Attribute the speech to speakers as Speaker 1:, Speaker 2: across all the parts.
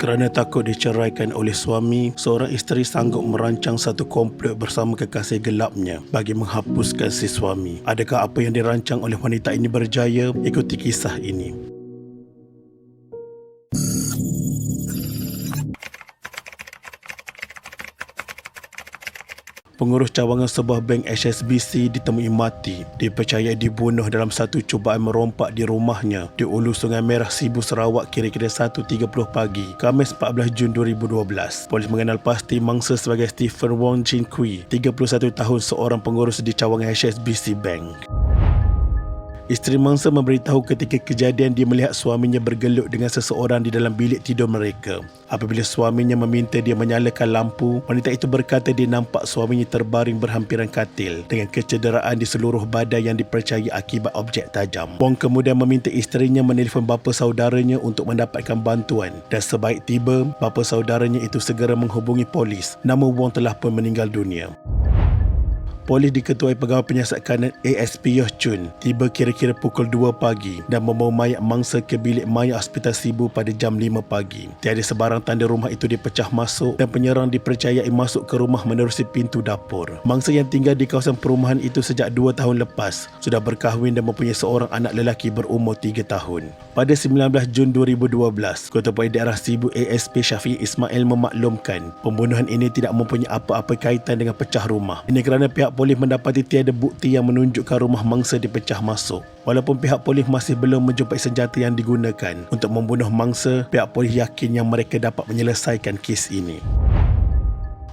Speaker 1: Kerana takut diceraikan oleh suami, seorang isteri sanggup merancang satu komplot bersama kekasih gelapnya bagi menghapuskan si suami. Adakah apa yang dirancang oleh wanita ini berjaya? Ikuti kisah ini. Pengurus cawangan sebuah bank HSBC ditemui mati, dipercayai dibunuh dalam satu cubaan merompak di rumahnya di Ulu Sungai Merah, Sibu, Sarawak kira-kira 1.30 pagi, Khamis 14 Jun 2012. Polis mengenal pasti mangsa sebagai Stephen Wong Chin Kui, 31 tahun, seorang pengurus di cawangan HSBC Bank. Isteri mangsa memberitahu ketika kejadian dia melihat suaminya bergelut dengan seseorang di dalam bilik tidur mereka. Apabila suaminya meminta dia menyalakan lampu, wanita itu berkata dia nampak suaminya terbaring berhampiran katil dengan kecederaan di seluruh badan yang dipercayai akibat objek tajam. Wong kemudian meminta isterinya menelefon bapa saudaranya untuk mendapatkan bantuan, dan sebaik tiba, bapa saudaranya itu segera menghubungi polis. Namun Wong telah pun meninggal dunia. Polis diketuai Pegawai Penyiasat Kanan ASP Yoh Chun tiba kira-kira pukul 2 pagi dan membawa mayat mangsa ke bilik mayat Hospital Sibu pada jam 5 pagi. Tiada sebarang tanda rumah itu dipecah masuk dan penyerang dipercayai masuk ke rumah menerusi pintu dapur. Mangsa yang tinggal di kawasan perumahan itu sejak 2 tahun lepas sudah berkahwin dan mempunyai seorang anak lelaki berumur 3 tahun. Pada 19 Jun 2012, Ketua Polis Daerah Sibu ASP Syafiq Ismail memaklumkan pembunuhan ini tidak mempunyai apa-apa kaitan dengan pecah rumah. Ini kerana pihak polis mendapati tiada bukti yang menunjukkan rumah mangsa dipecah masuk. Walaupun pihak polis masih belum menjumpai senjata yang digunakan untuk membunuh mangsa, pihak polis yakin yang mereka dapat menyelesaikan kes ini.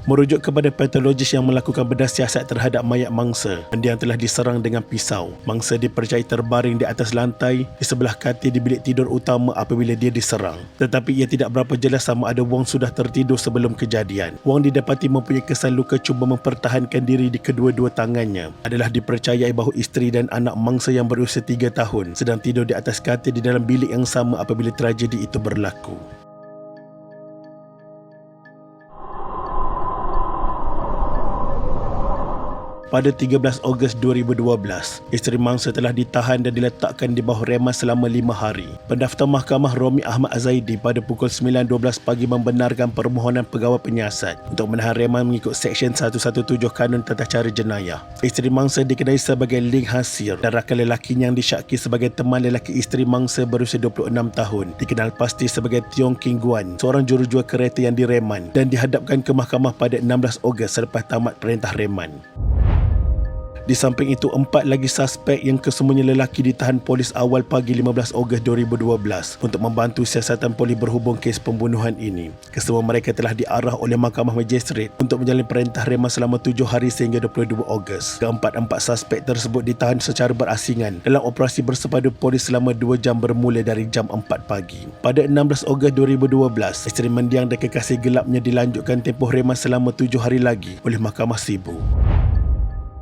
Speaker 1: Merujuk kepada patologis yang melakukan bedah siasat terhadap mayat mangsa yang telah diserang dengan pisau, mangsa dipercayai terbaring di atas lantai di sebelah katil di bilik tidur utama apabila dia diserang. Tetapi ia tidak berapa jelas sama ada Wong sudah tertidur sebelum kejadian. Wong didapati mempunyai kesan luka cuba mempertahankan diri di kedua-dua tangannya. Adalah dipercayai bahawa isteri dan anak mangsa yang berusia 3 tahun sedang tidur di atas katil di dalam bilik yang sama apabila tragedi itu berlaku. Pada 13 Ogos 2012, isteri mangsa telah ditahan dan diletakkan di bawah reman selama 5 hari. Pendaftar Mahkamah Romi Ahmad Azaidi pada pukul 9.12 pagi membenarkan permohonan Pegawai Penyiasat untuk menahan reman mengikut Seksyen 117 Kanun Tata Cara Jenayah. Isteri mangsa dikenali sebagai Ling Hasir dan rakan lelakinya yang disyaki sebagai teman lelaki isteri mangsa berusia 26 tahun dikenal pasti sebagai Tiong King Guan, seorang jurujual kereta yang direman dan dihadapkan ke mahkamah pada 16 Ogos selepas tamat perintah reman. Di samping itu, 4 lagi suspek yang kesemuanya lelaki ditahan polis awal pagi 15 Ogos 2012 untuk membantu siasatan polis berhubung kes pembunuhan ini. Kesemua mereka telah diarah oleh Mahkamah Magistrate untuk menjalani perintah reman selama 7 hari sehingga 22 Ogos. Keempat-empat suspek tersebut ditahan secara berasingan dalam operasi bersepadu polis selama 2 jam bermula dari jam 4 pagi. Pada 16 Ogos 2012, isteri mendiang dan kekasih gelapnya dilanjutkan tempoh reman selama 7 hari lagi oleh Mahkamah Sibu.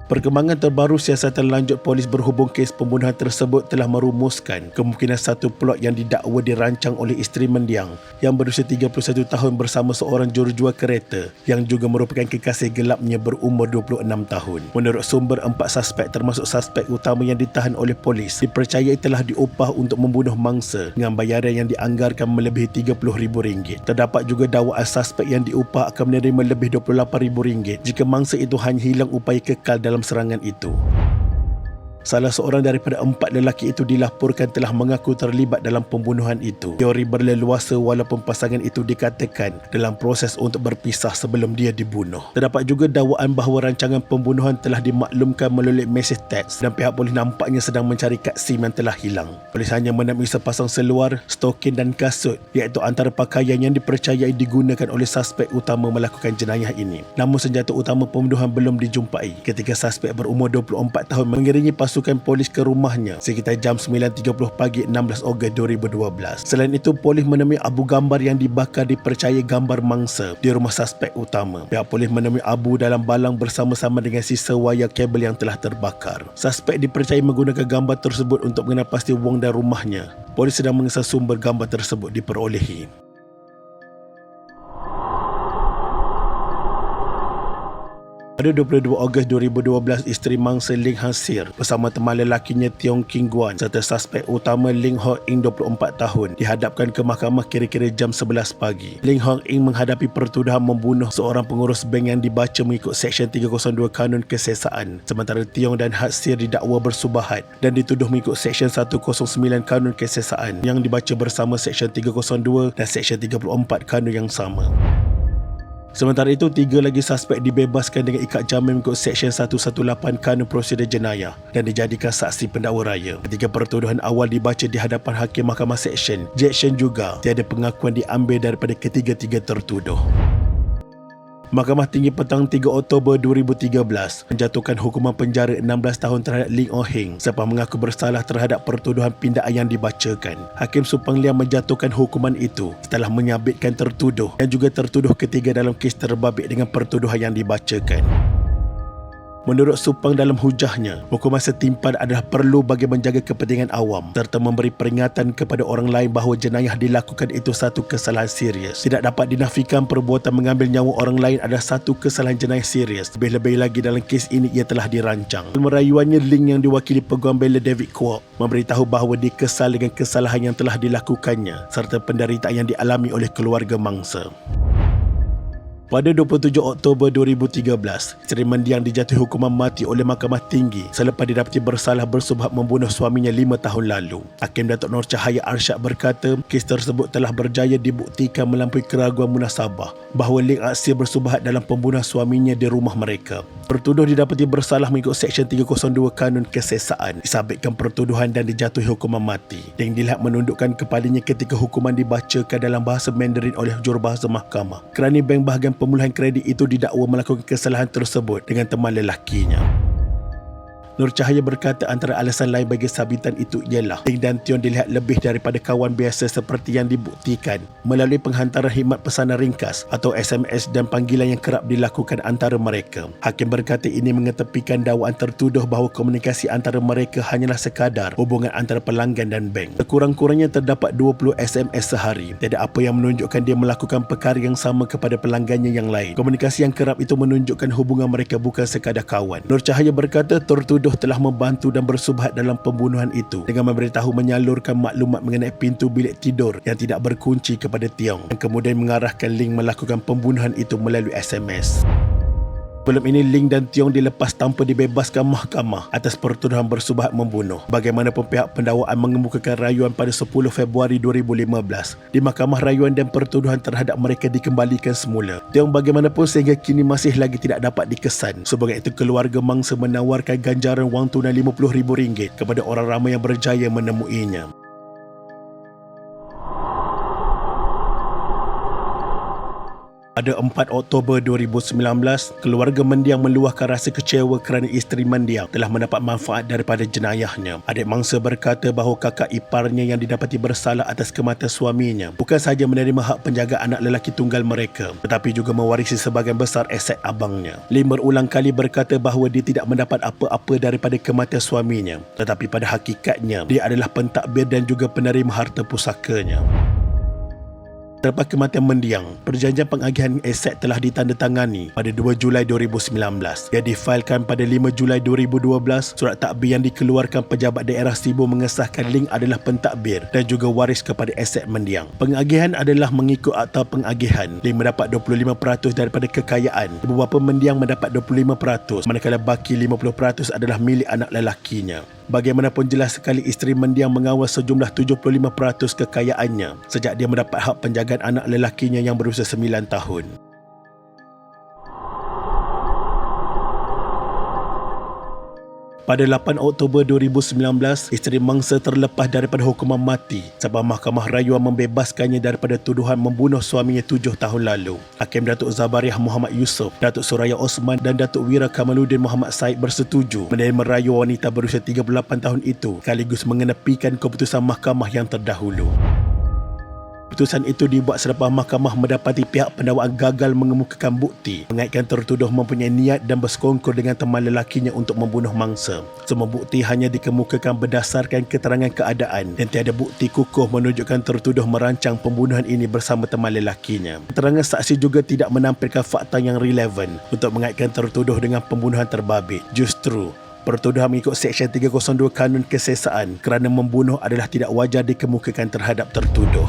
Speaker 1: Perkembangan terbaru siasatan lanjut polis berhubung kes pembunuhan tersebut telah merumuskan kemungkinan satu plot yang didakwa dirancang oleh isteri mendiang yang berusia 31 tahun bersama seorang jurujual kereta yang juga merupakan kekasih gelapnya berumur 26 tahun. Menurut sumber, 4 suspek termasuk suspek utama yang ditahan oleh polis dipercayai telah diupah untuk membunuh mangsa dengan bayaran yang dianggarkan melebihi RM30,000. Terdapat juga dakwaan suspek yang diupah akan menerima lebih RM28,000 jika mangsa itu hanya hilang upaya kekal dalam serangan itu. Salah seorang daripada 4 lelaki itu dilaporkan telah mengaku terlibat dalam pembunuhan itu. Teori berleluasa walaupun pasangan itu dikatakan dalam proses untuk berpisah sebelum dia dibunuh. Terdapat juga dakwaan bahawa rancangan pembunuhan telah dimaklumkan melalui mesej teks dan pihak polis nampaknya sedang mencari kad SIM yang telah hilang. Polis hanya menemui sepasang seluar, stokin dan kasut iaitu antara pakaian yang dipercayai digunakan oleh suspek utama melakukan jenayah ini. Namun senjata utama pembunuhan belum dijumpai ketika suspek berumur 24 tahun mengiringi pasukan polis ke rumahnya sekitar jam 9.30 pagi 16 Ogos 2012. Selain itu, polis menemui abu gambar yang dibakar dipercayai gambar mangsa di rumah suspek utama. Pihak polis menemui abu dalam balang bersama-sama dengan sisa wayar kabel yang telah terbakar. Suspek dipercayai menggunakan gambar tersebut untuk mengenal pasti Wong dan rumahnya. Polis sedang mengesah sumber gambar tersebut diperolehi. Pada 22 Ogos 2012, isteri mangsa Ling Hansir bersama teman lelakinya Tiong King Guan serta suspek utama Ling Hong Ing 24 tahun dihadapkan ke mahkamah kira-kira jam 11 pagi. Ling Hong Ing menghadapi pertuduhan membunuh seorang pengurus bank yang dibaca mengikut Seksyen 302 Kanun Kesesaan, sementara Tiong dan Hansir didakwa bersubahat dan dituduh mengikut Seksyen 109 Kanun Kesesaan yang dibaca bersama Seksyen 302 dan Seksyen 34 Kanun yang sama. Sementara itu, 3 lagi suspek dibebaskan dengan ikat jamin mengikut Seksyen 118 Kanun Prosedur Jenayah dan dijadikan saksi pendakwa raya. Ketika pertuduhan awal dibaca di hadapan Hakim Mahkamah Seksyen, Jackson juga tiada pengakuan diambil daripada ketiga-tiga tertuduh. Mahkamah Tinggi petang 3 Oktober 2013 menjatuhkan hukuman penjara 16 tahun terhadap Ling Hong Ing sebab mengaku bersalah terhadap pertuduhan pindaan yang dibacakan. Hakim Supang Liang menjatuhkan hukuman itu setelah menyabitkan tertuduh dan juga tertuduh ketiga dalam kes terbabit dengan pertuduhan yang dibacakan. Menurut Supang dalam hujahnya, hukuman setimpan adalah perlu bagi menjaga kepentingan awam serta memberi peringatan kepada orang lain bahawa jenayah dilakukan itu satu kesalahan serius. Tidak dapat dinafikan perbuatan mengambil nyawa orang lain adalah satu kesalahan jenayah serius. Lebih-lebih lagi dalam kes ini ia telah dirancang. Merayuannya, Ling yang diwakili Peguam Bela David Kwok memberitahu bahawa dia kesal dengan kesalahan yang telah dilakukannya serta penderitaan yang dialami oleh keluarga mangsa. Pada 27 Oktober 2013, Seri Mendiang dijatuhi hukuman mati oleh Mahkamah Tinggi selepas didapati bersalah bersubhat membunuh suaminya 5 tahun lalu. Hakim Datuk Nur Cahaya Arsyad berkata, kes tersebut telah berjaya dibuktikan melampaui keraguan munasabah bahawa Ling aksi bersubhat dalam pembunuhan suaminya di rumah mereka. Pertuduh didapati bersalah mengikut Seksyen 302 Kanun Kesesaan, disabitkan pertuduhan dan dijatuhi hukuman mati. Ling dilihat menundukkan kepalanya ketika hukuman dibacakan dalam bahasa Mandarin oleh jurubahasa mahkamah. Kerana bank bahagian pemulihan kredit itu didakwa melakukan kesalahan tersebut dengan teman lelakinya. Nur Cahaya berkata antara alasan lain bagi sabitan itu ialah Ling dan Tiong dilihat lebih daripada kawan biasa seperti yang dibuktikan melalui penghantaran khidmat pesanan ringkas atau SMS dan panggilan yang kerap dilakukan antara mereka. Hakim berkata ini mengetepikan dakwaan tertuduh bahawa komunikasi antara mereka hanyalah sekadar hubungan antara pelanggan dan bank. Sekurang-kurangnya terdapat 20 SMS sehari. Tiada apa yang menunjukkan dia melakukan perkara yang sama kepada pelanggannya yang lain. Komunikasi yang kerap itu menunjukkan hubungan mereka bukan sekadar kawan. Nur Cahaya berkata tertuduh telah membantu dan bersubhat dalam pembunuhan itu dengan memberitahu menyalurkan maklumat mengenai pintu bilik tidur yang tidak berkunci kepada Tiong dan kemudian mengarahkan Ling melakukan pembunuhan itu melalui SMS. Sebelum ini, Ling dan Tiong dilepas tanpa dibebaskan mahkamah atas pertuduhan bersubhat membunuh. Bagaimanapun pihak pendakwaan mengemukakan rayuan pada 10 Februari 2015 di Mahkamah Rayuan dan pertuduhan terhadap mereka dikembalikan semula. Tiong bagaimanapun sehingga kini masih lagi tidak dapat dikesan. Sebagai itu, keluarga mangsa menawarkan ganjaran wang tunai RM50,000 kepada orang ramai yang berjaya menemuinya. Pada 4 Oktober 2019, keluarga Mendiang meluahkan rasa kecewa kerana isteri Mendiang telah mendapat manfaat daripada jenayahnya. Adik mangsa berkata bahawa kakak iparnya yang didapati bersalah atas kematian suaminya bukan sahaja menerima hak penjaga anak lelaki tunggal mereka, tetapi juga mewarisi sebahagian besar aset abangnya. Lim berulang kali berkata bahawa dia tidak mendapat apa-apa daripada kematian suaminya, tetapi pada hakikatnya dia adalah pentadbir dan juga penerima harta pusakanya. Selepas kematian Mendiang, perjanjian pengagihan aset telah ditandatangani pada 2 Julai 2019. Ia difailkan pada 5 Julai 2012. Surat takbir yang dikeluarkan pejabat daerah Sibu mengesahkan Ling adalah pentadbir dan juga waris kepada aset Mendiang. Pengagihan adalah mengikut akta pengagihan. Ling mendapat 25% daripada kekayaan. Ibu bapa Mendiang mendapat 25%, manakala baki 50% adalah milik anak lelakinya. Bagaimanapun jelas sekali isteri Mendiang mengawal sejumlah 75% kekayaannya sejak dia mendapat hak penjagaan anak lelakinya yang berusia 9 tahun. Pada 8 Oktober 2019, isteri mangsa terlepas daripada hukuman mati sebab Mahkamah Rayuan membebaskannya daripada tuduhan membunuh suaminya 7 tahun lalu. Hakim Datuk Zabariah Muhammad Yusof, Datuk Suraya Osman dan Datuk Wira Kamaluddin Muhammad Said bersetuju menerima rayuan wanita berusia 38 tahun itu sekaligus mengenepikan keputusan mahkamah yang terdahulu. Putusan itu dibuat selepas mahkamah mendapati pihak pendakwaan gagal mengemukakan bukti mengaitkan tertuduh mempunyai niat dan bersekongkol dengan teman lelakinya untuk membunuh mangsa. Semua bukti hanya dikemukakan berdasarkan keterangan keadaan dan tiada bukti kukuh menunjukkan tertuduh merancang pembunuhan ini bersama teman lelakinya. Keterangan saksi juga tidak menampilkan fakta yang relevan untuk mengaitkan tertuduh dengan pembunuhan terbabit. Justru, pertuduhan mengikut Seksyen 302 Kanun Kesesaan kerana membunuh adalah tidak wajar dikemukakan terhadap tertuduh.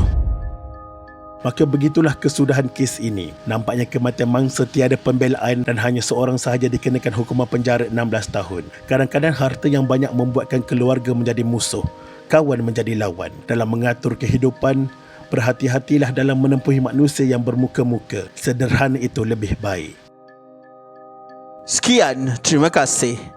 Speaker 1: Maka begitulah kesudahan kes ini. Nampaknya kematian mangsa tiada pembelaan dan hanya seorang sahaja dikenakan hukuman penjara 16 tahun. Kadang-kadang harta yang banyak membuatkan keluarga menjadi musuh, kawan menjadi lawan. Dalam mengatur kehidupan, berhati-hatilah dalam menempuhi manusia yang bermuka-muka. Sederhana itu lebih baik.
Speaker 2: Sekian, terima kasih.